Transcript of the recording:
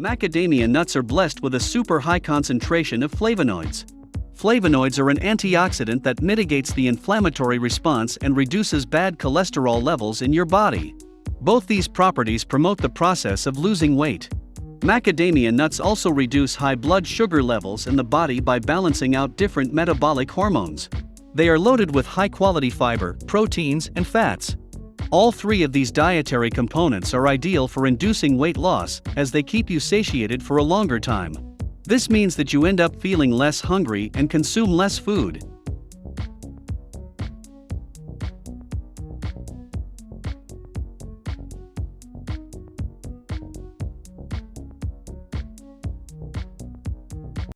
Macadamia nuts are blessed with a super high concentration of flavonoids. Flavonoids are an antioxidant that mitigates the inflammatory response and reduces bad cholesterol levels in your body. Both these properties promote the process of losing weight. Macadamia nuts also reduce high blood sugar levels in the body by balancing out different metabolic hormones. They are loaded with high-quality fiber, proteins, and fats. All three of these dietary components are ideal for inducing weight loss, as they keep you satiated for a longer time. This means that you end up feeling less hungry and consume less food.